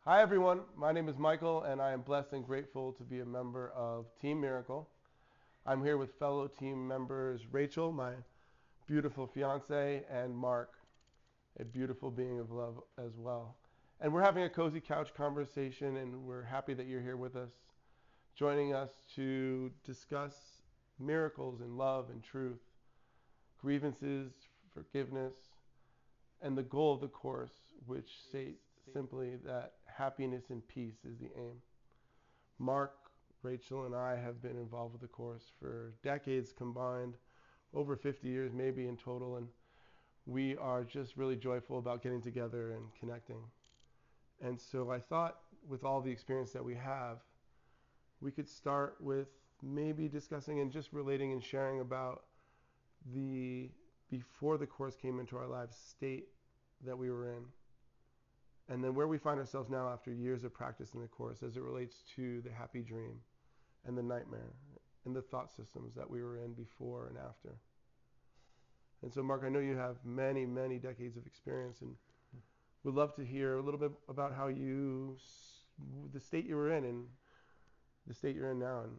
Hi everyone, my name is Michael and I am blessed and grateful to be a member of Team Miracle. I'm here with fellow team members Rachel, my beautiful fiance, and Mark, a beautiful being of love as well. And we're having a cozy couch conversation and we're happy that you're here with us, joining us to discuss miracles in love and truth, grievances, forgiveness, and the goal of the Course, which states simply that happiness and peace is the aim. Mark, Rachel, and I have been involved with the Course for decades combined, over 50 years maybe in total, and we are just really joyful about getting together and connecting. And so I thought with all the experience that we have, we could start with maybe discussing and just relating and sharing about the before the Course came into our lives state that we were in, and then where we find ourselves now after years of practice in the Course as it relates to the happy dream and the nightmare and the thought systems that we were in before and after. And so, Mark, I know you have many, many decades of experience, and would love to hear a little bit about how the state you were in and the state you're in now, and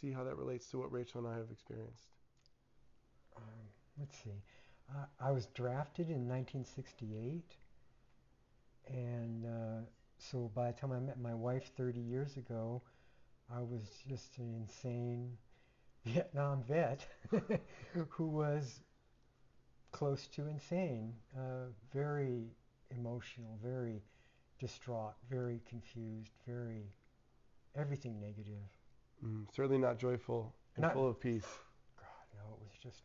see how that relates to what Rachel and I have experienced. Let's see. I was drafted in 1968, and so by the time I met my wife 30 years ago, I was just an insane Vietnam vet who was close to insane, very emotional, very distraught, very confused, very everything negative. Certainly not joyful and Not, full of peace. God, no, it was just,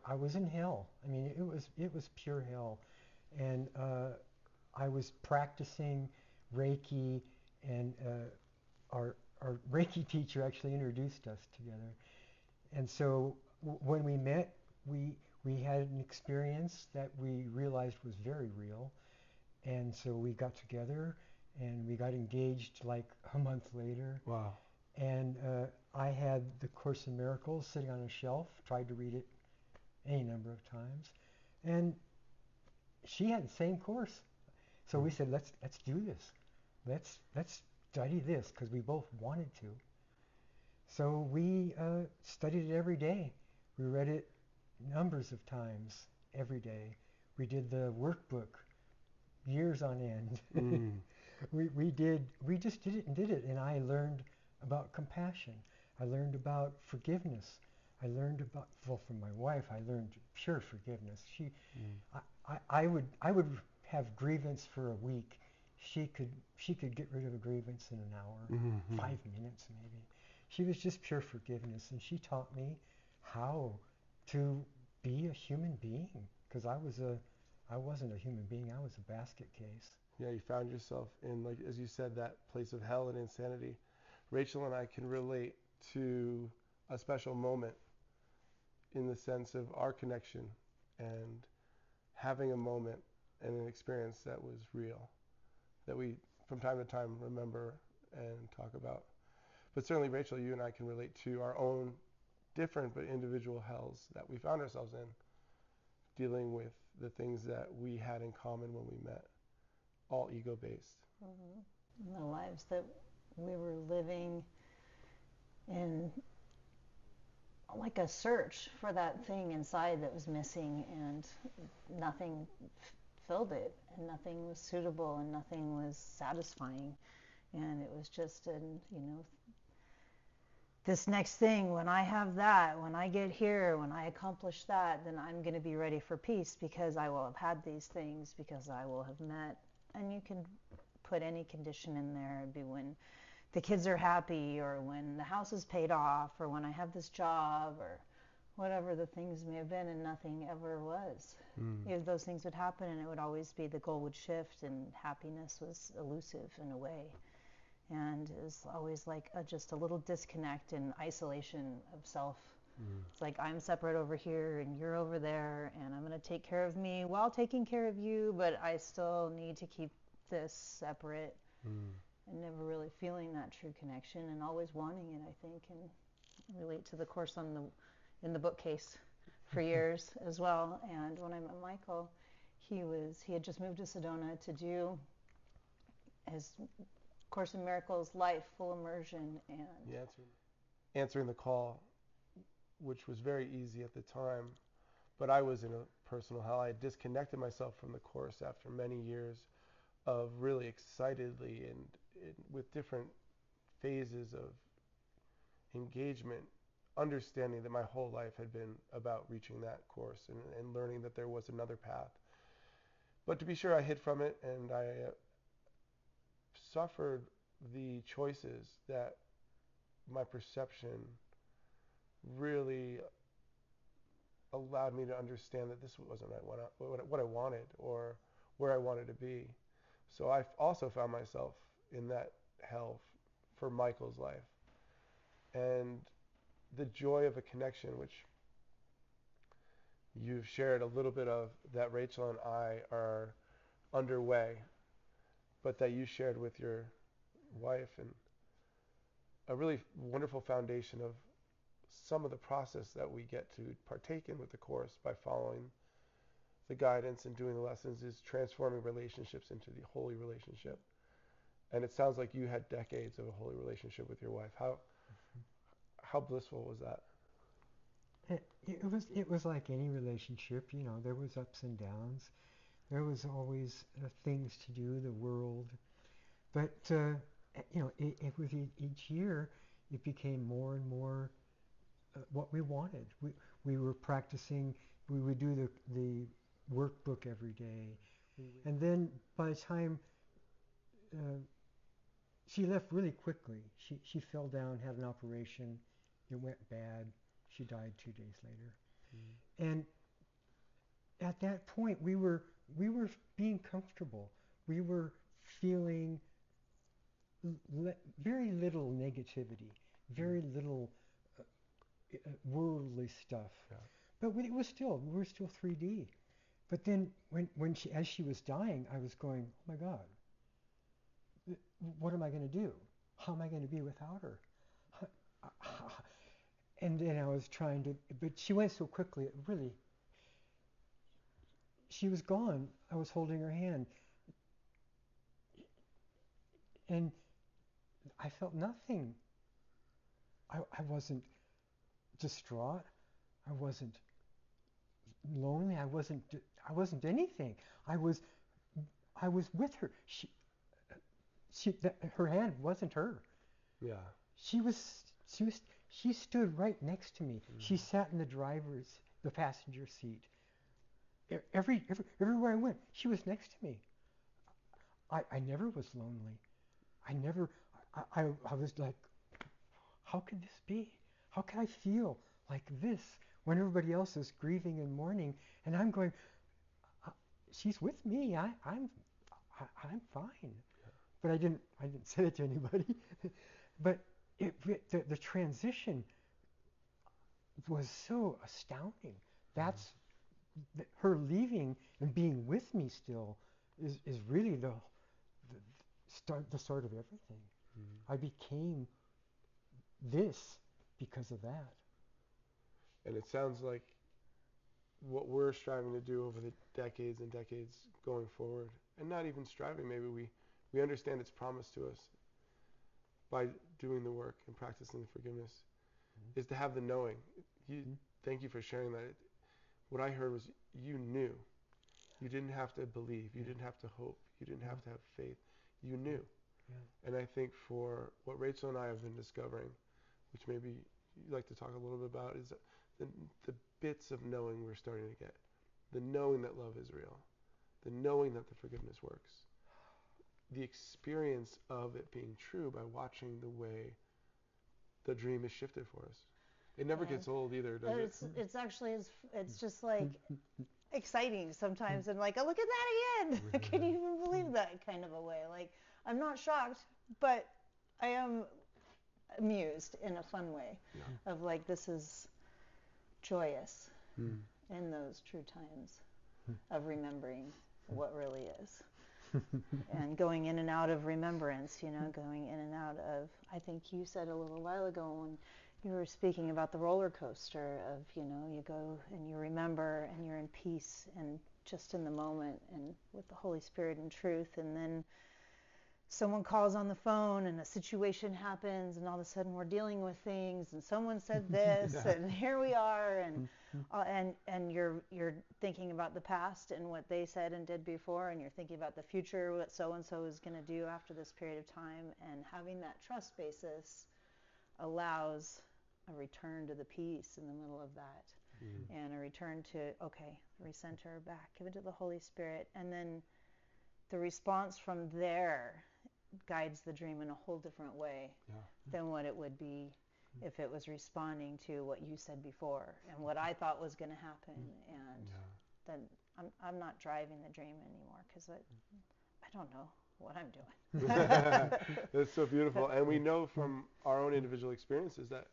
I was in hell. I mean, it was pure hell, and I was practicing Reiki, and our Reiki teacher actually introduced us together. And so when we met, we had an experience that we realized was very real, and so we got together and we got engaged like a month later. Wow. And I had the Course in Miracles sitting on a shelf, tried to read it any number of times, and she had the same course. So we said, let's do this. Let's study this because we both wanted to. So we studied it every day. We read it numbers of times every day. We did the workbook years on end. We just did it, and I learned about compassion. I learned about forgiveness. I learned about, well, from my wife, I learned pure forgiveness. I would have grievance for a week. She could get rid of a grievance in an hour, 5 minutes maybe. She was just pure forgiveness, and she taught me how to be a human being, because I wasn't a human being. I was a basket case. Yeah, you found yourself in, like as you said, that place of hell and insanity. Rachel and I can relate to a special moment in the sense of our connection and having a moment and an experience that was real, that we from time to time remember and talk about. But certainly, Rachel, you and I can relate to our own different but individual hells that we found ourselves in, dealing with the things that we had in common when we met, all ego-based. The lives that we were living in, like a search for that thing inside that was missing, and nothing filled it, and nothing was suitable, and nothing was satisfying, and it was just this next thing, when I have that, when I get here, when I accomplish that, then I'm going to be ready for peace, because I will have had these things, because I will have met. And you can put any condition in there. It'd be when the kids are happy, or when the house is paid off, or when I have this job, or whatever the things may have been, and nothing ever was. If those things would happen, and it would always be the goal would shift, and happiness was elusive in a way. And it was always like just a little disconnect and isolation of self. It's like I'm separate over here and you're over there, and I'm going to take care of me while taking care of you, but I still need to keep this separate. And never really feeling that true connection, and always wanting it, I think, and relate to the Course in the bookcase for years as well. And when I met Michael, he had just moved to Sedona to do his Course in Miracles life, full immersion, and Yeah, answering the call, which was very easy at the time, but I was in a personal hell. I had disconnected myself from the Course after many years of really excitedly and with different phases of engagement, understanding that my whole life had been about reaching that Course and learning that there was another path. But to be sure, I hid from it, and I suffered the choices that my perception really allowed me to understand that this wasn't what I wanted or where I wanted to be. So I also found myself in that hell for Michael's life. And the joy of a connection, which you've shared a little bit of, that Rachel and I are underway, but that you shared with your wife, and a really wonderful foundation of some of the process that we get to partake in with the Course by following the guidance and doing the lessons is transforming relationships into the holy relationship. And it sounds like you had decades of a holy relationship with your wife. How blissful was that? It was like any relationship, you know. There was ups and downs. There was always things to do, the world. But you know, it was each year it became more and more what we wanted. We were practicing. We would do the workbook every day, and then by the time she left really quickly, she fell down, had an operation, it went bad. She died 2 days later, and at that point we were being comfortable. We were feeling very little negativity, very little worldly stuff. Yeah. But we were still 3D. But then when as she was dying, I was going, oh my God, what am I going to do? How am I going to be without her? And then I was trying to, but she went so quickly, it really, she was gone. I was holding her hand. And I felt nothing. I wasn't distraught. I wasn't lonely. I wasn't anything. I was with her. Her hand wasn't her. Yeah. She stood right next to me. She sat in the passenger seat. Everywhere I went, she was next to me. I never was lonely. I was like, how could this be? How can I feel like this when everybody else is grieving and mourning, and I'm going, she's with me. I'm fine. But I didn't say it to anybody. But the transition was so astounding. That's her leaving and being with me still is really the start of everything. I became this because of that. And it sounds like what we're striving to do over the decades and decades going forward, and not even striving, maybe we understand it's promised to us by doing the work and practicing forgiveness, is to have the knowing. Thank you for sharing that. What I heard was you knew. You didn't have to believe. You didn't have to hope. You didn't have to have faith. You knew. Yeah. And I think for what Rachel and I have been discovering, which maybe you'd like to talk a little bit about, is the bits of knowing we're starting to get. The knowing that love is real. The knowing that the forgiveness works. The experience of it being true by watching the way the dream is shifted for us. It never gets old either, does it? It's actually, it's just like exciting sometimes, and like, oh, look at that again. Can you even believe that kind of a way? Like, I'm not shocked, but I am amused in a fun way of like, this is joyous in those true times of remembering what really is. And going in and out of remembrance, going in and out of, I think you said a little while ago when you were speaking about the roller coaster of, you go and you remember and you're in peace and just in the moment and with the Holy Spirit and truth, and then someone calls on the phone and a situation happens and all of a sudden we're dealing with things and someone said this Yeah. and here we are and you're thinking about the past and what they said and did before, and you're thinking about the future, what so and so is going to do after this period of time, and having that trust basis allows a return to the peace in the middle of that. And a return to, okay, recenter back, give it to the Holy Spirit, and then the response from there guides the dream in a whole different way than what it would be if it was responding to what you said before and what I thought was going to happen. And then I'm not driving the dream anymore because I don't know what I'm doing. That's so beautiful. And we know from our own individual experiences that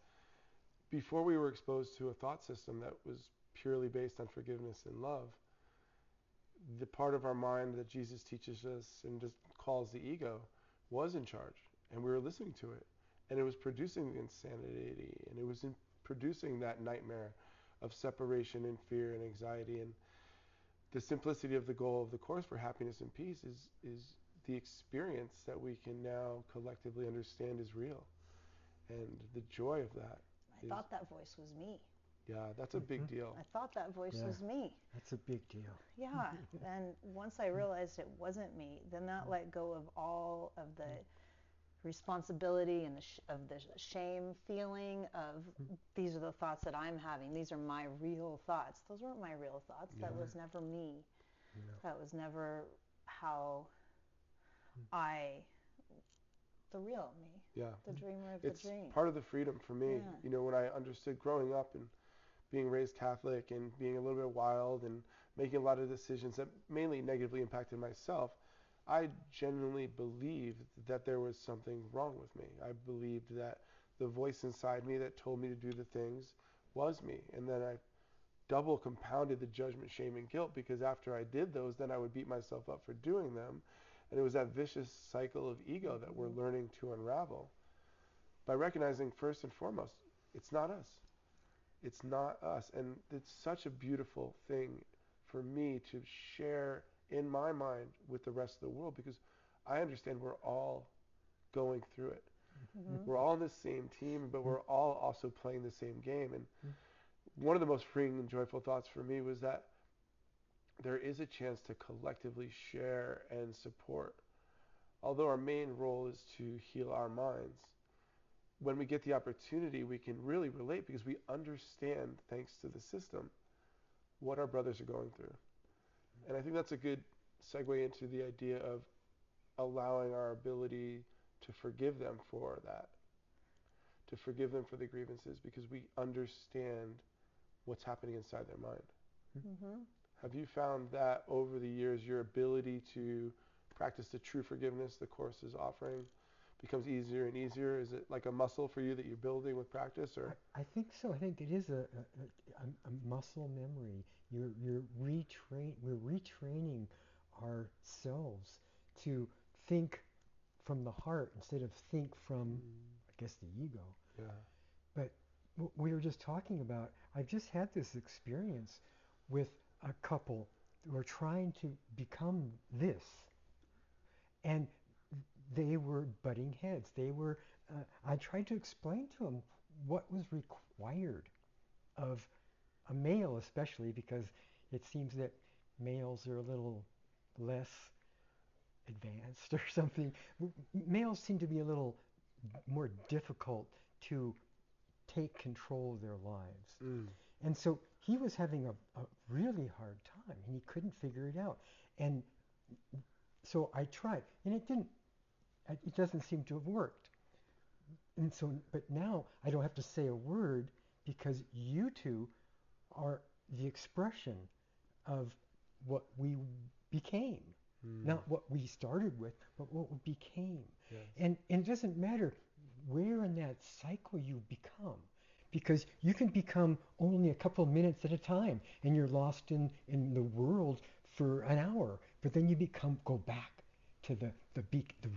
before we were exposed to a thought system that was purely based on forgiveness and love, the part of our mind that Jesus teaches us and just calls the ego was in charge, and we were listening to it, and it was producing the insanity, and it was producing that nightmare of separation and fear and anxiety. And the simplicity of the goal of the Course for happiness and peace is the experience that we can now collectively understand is real, and the joy of that. I thought that voice was me. Yeah, that's a big deal. I thought that voice was me. That's a big deal. Yeah, and once I realized it wasn't me, then that let go of all of the responsibility and of the shame feeling of these are the thoughts that I'm having. These are my real thoughts. Those weren't my real thoughts. That was never me. That was never how the real me, the dreamer of the dream. It's part of the freedom for me. You know, when I understood growing up and being raised Catholic and being a little bit wild and making a lot of decisions that mainly negatively impacted myself, I genuinely believed that there was something wrong with me. I believed that the voice inside me that told me to do the things was me. And then I double compounded the judgment, shame, and guilt, because after I did those, then I would beat myself up for doing them. And it was that vicious cycle of ego that we're learning to unravel by recognizing first and foremost, it's not us. It's not us. And it's such a beautiful thing for me to share in my mind with the rest of the world, because I understand we're all going through it. We're all on the same team, but we're all also playing the same game. And one of the most freeing and joyful thoughts for me was that there is a chance to collectively share and support. Although our main role is to heal our minds, when we get the opportunity, we can really relate because we understand, thanks to the system, what our brothers are going through. And I think that's a good segue into the idea of allowing our ability to forgive them for that, to forgive them for the grievances, because we understand what's happening inside their mind. Have you found that over the years, your ability to practice the true forgiveness the Course is offering becomes easier and easier? Is it like a muscle for you that you're building with practice, or? I think so. I think it is a muscle memory. We're retraining ourselves to think from the heart instead of think from, I guess, the ego. Yeah. But we were just talking about, I've just had this experience with a couple who are trying to become this. And they were butting heads. I tried to explain to them what was required of a male, especially because it seems that males are a little less advanced or something. Males seem to be a little more difficult to take control of their lives. And so he was having a really hard time, and he couldn't figure it out. And so I tried, and it doesn't seem to have worked. And so, but now I don't have to say a word because you two are the expression of what we became. Not what we started with, but what we became. Yes. And it doesn't matter where in that cycle you become, because you can become only a couple of minutes at a time, and you're lost in the world for an hour, but then you go back to the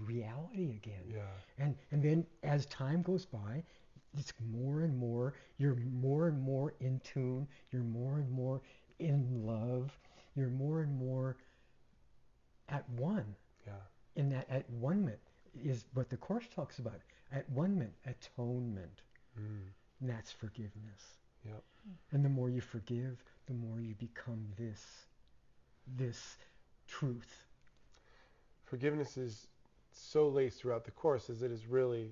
reality again. Yeah. And then as time goes by, it's more and more, you're more and more in tune, you're more and more in love, you're more and more at one. Yeah. In that at one minute. is what the Course talks about. At one minute, atonement. Mm. And that's forgiveness. Yep. And the more you forgive, the more you become this truth. Forgiveness is so laced throughout the Course as it is really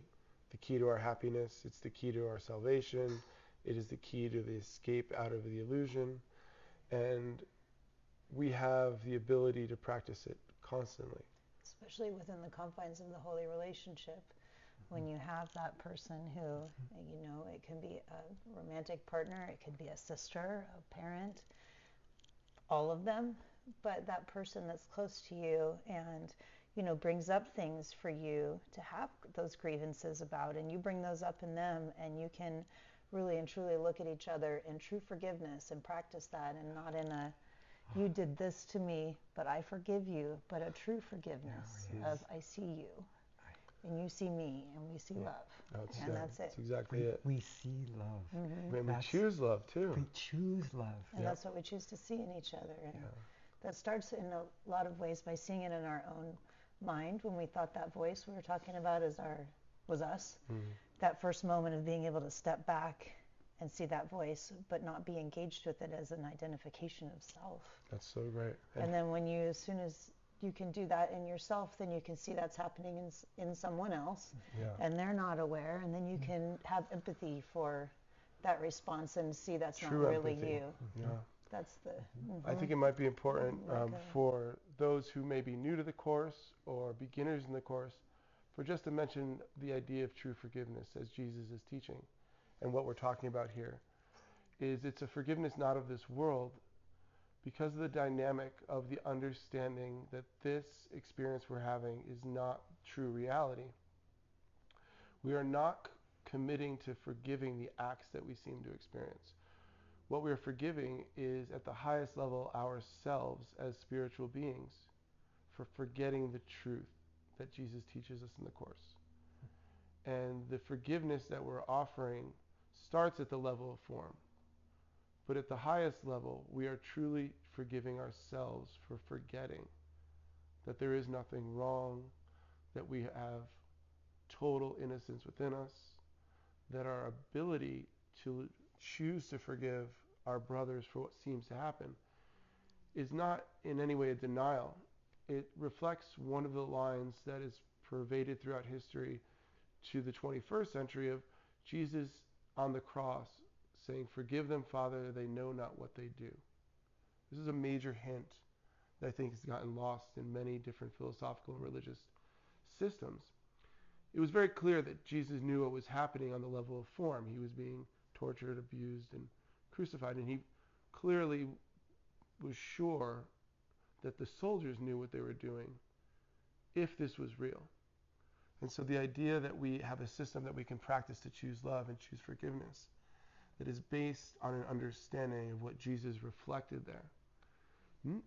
the key to our happiness. It's the key to our salvation. It is the key to the escape out of the illusion. And we have the ability to practice it constantly. Especially within the confines of the holy relationship. When you have that person who, it can be a romantic partner, it could be a sister, a parent, all of them, but that person that's close to you and, brings up things for you to have those grievances about, and you bring those up in them, and you can really and truly look at each other in true forgiveness and practice that, and not in a, you did this to me, but I forgive you, but a true forgiveness of I see you. And you see me, and we see love. That's it. That's exactly it. We see love. Mm-hmm. And we choose love, too. We choose love. And that's what we choose to see in each other. And that starts in a lot of ways by seeing it in our own mind. When we thought that voice we were talking about was us. Mm-hmm. That first moment of being able to step back and see that voice, but not be engaged with it as an identification of self. That's so great. And then as soon as you can do that in yourself, then you can see that's happening in someone else, and they're not aware, and then you can have empathy for that response and see that's true not really empathy. you. Yeah. That's the. Mm-hmm. I think it might be important for those who may be new to the Course or beginners in the Course, for just to mention the idea of true forgiveness as Jesus is teaching, and what we're talking about here is it's a forgiveness not of this world, because of the dynamic of the understanding that this experience we're having is not true reality. We are not committing to forgiving the acts that we seem to experience. What we are forgiving is, at the highest level, ourselves as spiritual beings for forgetting the truth that Jesus teaches us in the Course. And the forgiveness that we're offering starts at the level of form. But at the highest level, we are truly forgiving ourselves for forgetting that there is nothing wrong, that we have total innocence within us, that our ability to choose to forgive our brothers for what seems to happen is not in any way a denial. It reflects one of the lines that is pervaded throughout history to the 21st century of Jesus on the cross saying, "Forgive them, Father, they know not what they do." This is a major hint that I think has gotten lost in many different philosophical and religious systems. It was very clear that Jesus knew what was happening on the level of form. He was being tortured, abused, and crucified, and he clearly was sure that the soldiers knew what they were doing if this was real. And so the idea that we have a system that we can practice to choose love and choose forgiveness that is based on an understanding of what Jesus reflected there.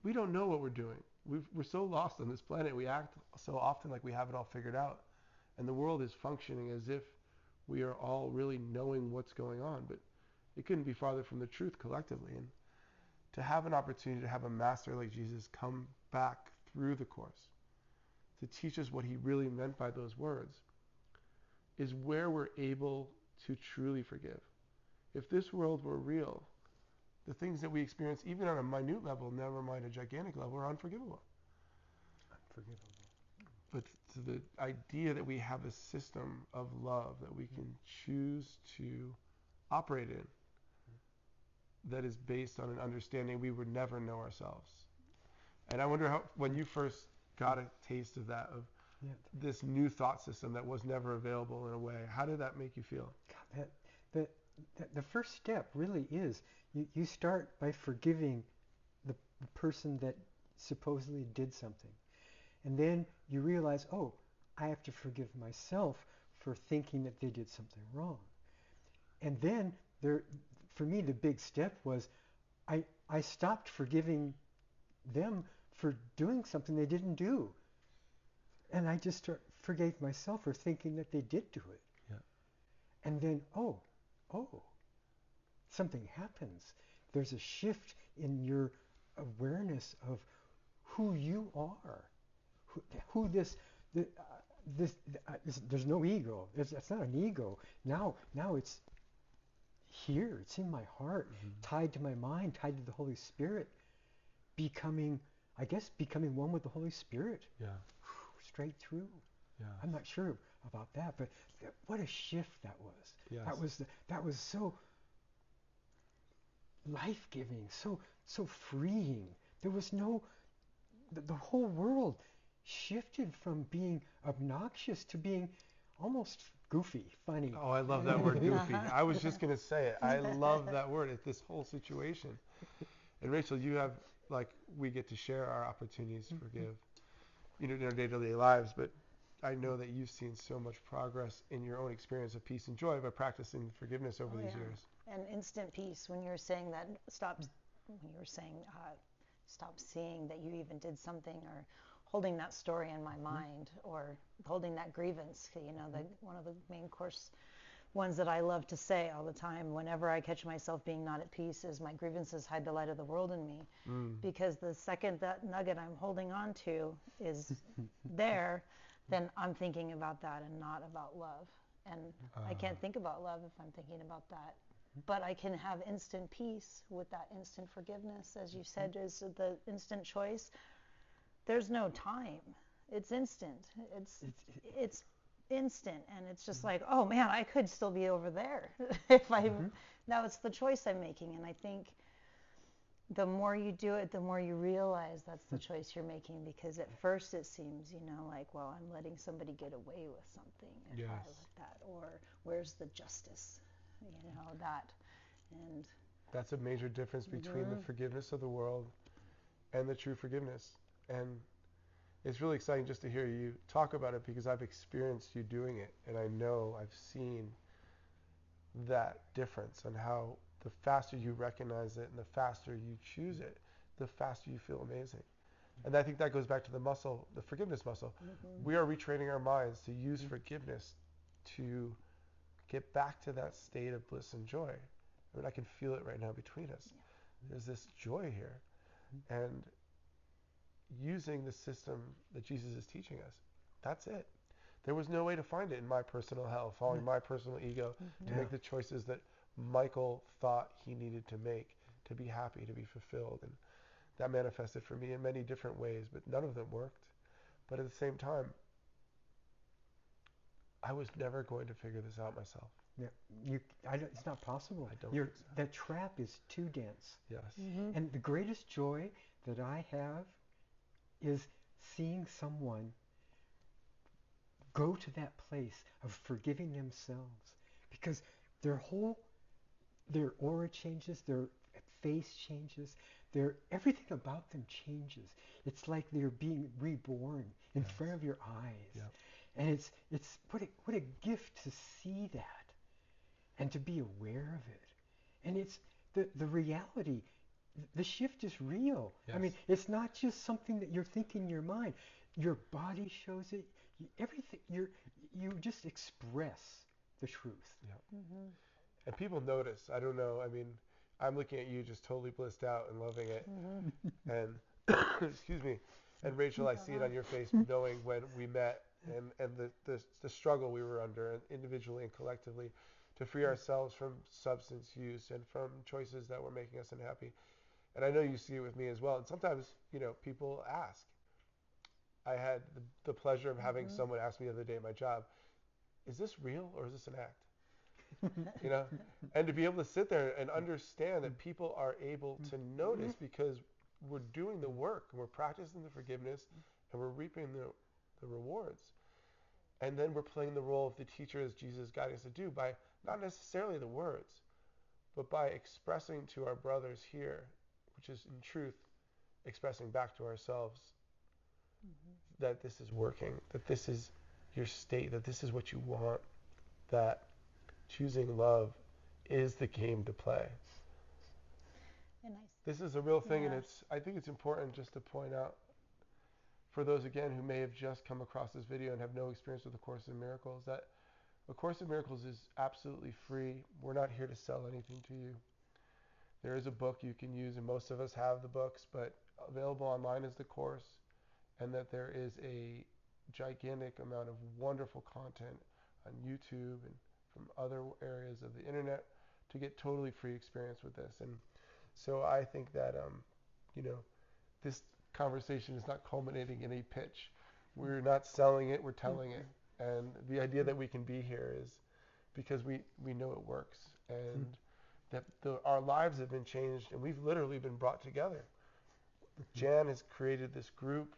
We don't know what we're doing. We're so lost on this planet. We act so often like we have it all figured out. And the world is functioning as if we are all really knowing what's going on. But it couldn't be farther from the truth collectively. And to have an opportunity to have a master like Jesus come back through the Course to teach us what he really meant by those words is where we're able to truly forgive. If this world were real, the things that we experience, even on a minute level, never mind a gigantic level, are unforgivable. But the idea that we have a system of love that we can choose to operate in that is based on an understanding we would never know ourselves. And I wonder how, when you first got a taste of that, of this new thought system that was never available in a way, how did that make you feel? God, the first step really is you start by forgiving the person that supposedly did something. And then you realize, oh, I have to forgive myself for thinking that they did something wrong. And then for me, the big step was I stopped forgiving them for doing something they didn't do. And I just forgave myself for thinking that they did do it. Yeah. And then, oh, something happens. There's a shift in your awareness of who you are, who this there's no ego. It's not an ego. Now it's here. It's in my heart, tied to my mind, tied to the Holy Spirit, becoming one with the Holy Spirit. Yeah. Straight through. Yeah. I'm not sure about that, but what a shift that was. Yes. That was so life-giving, so freeing. There was no, the whole world shifted from being obnoxious to being almost goofy, funny. Oh, I love that word, goofy. I was just going to say it. I love that word. It's this whole situation. And Rachel, you have, like, we get to share our opportunities to forgive, in our day-to-day lives, but I know that you've seen so much progress in your own experience of peace and joy by practicing forgiveness over these years. And instant peace. When you're saying that, stop seeing that you even did something, or holding that story in my mind, or holding that grievance. One of the main course ones that I love to say all the time whenever I catch myself being not at peace is, my grievances hide the light of the world in me. Because the second that nugget I'm holding on to is there, then I'm thinking about that and not about love. And I can't think about love if I'm thinking about that. But I can have instant peace with that instant forgiveness, as you said, is the instant choice. There's no time. It's instant. It's instant, and it's just like, oh man, I could still be over there if now it's the choice I'm making. And I think the more you do it, the more you realize that's the choice you're making, because at first it seems, like, well, I'm letting somebody get away with something if I let that, or where's the justice, that. And that's a major difference between the forgiveness of the world and the true forgiveness. And it's really exciting just to hear you talk about it, because I've experienced you doing it, and I know I've seen that difference, and how the faster you recognize it and the faster you choose it, the faster you feel amazing. And I think that goes back to the forgiveness muscle. We are retraining our minds to use forgiveness to get back to that state of bliss and joy. I mean, I can feel it right now between us. There's this joy here. And using the system that Jesus is teaching us, that's it. There was no way to find it in my personal hell, following my personal ego, to make the choices that Michael thought he needed to make to be happy, to be fulfilled. And that manifested for me in many different ways, but none of them worked. But at the same time, I was never going to figure this out myself. Yeah, it's not possible. I don't think so. That trap is too dense. Yes. And the greatest joy that I have is seeing someone go to that place of forgiving themselves, because their aura changes, their face changes, everything about them changes. It's like they're being reborn in front of your eyes. Yep. And it's what a gift to see that and to be aware of it. And it's the reality. The shift is real. Yes. I mean, it's not just something that you're thinking in your mind. Your body shows it. Everything. You just express the truth. Yeah. And people notice. I don't know. I mean, I'm looking at you just totally blissed out and loving it. And excuse me. And Rachel, I see it on your face, knowing when we met and the struggle we were under, individually and collectively, to free ourselves from substance use and from choices that were making us unhappy. And I know you see it with me as well. And sometimes, people ask. I had the pleasure of having someone ask me the other day at my job, is this real or is this an act? And to be able to sit there and understand that people are able to notice, because we're doing the work and we're practicing the forgiveness and we're reaping the rewards. And then we're playing the role of the teacher as Jesus guided us to do, by not necessarily the words, but by expressing to our brothers here, which is in truth expressing back to ourselves, that this is working, that this is your state, that this is what you want, that choosing love is the game to play. This is a real thing, and I think it's important just to point out, for those, again, who may have just come across this video and have no experience with A Course in Miracles, that A Course in Miracles is absolutely free. We're not here to sell anything to you. There is a book you can use, and most of us have the books, but available online is the Course, and that there is a gigantic amount of wonderful content on YouTube and from other areas of the internet to get totally free experience with this. And so I think that, you know, this conversation is not culminating in a pitch. We're not selling it, we're telling it. And the idea that we can be here is because we know it works, and that our lives have been changed, and we've literally been brought together. Jan has created this group,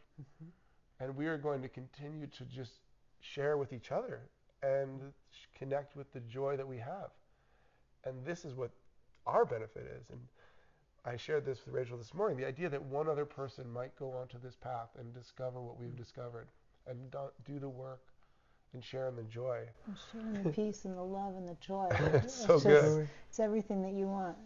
and we are going to continue to just share with each other and connect with the joy that we have. And this is what our benefit is. And I shared this with Rachel this morning, the idea that one other person might go onto this path and discover what we've discovered and do the work and share in the joy. And sharing the peace and the love and the joy. It's so just, good. it's everything that you want.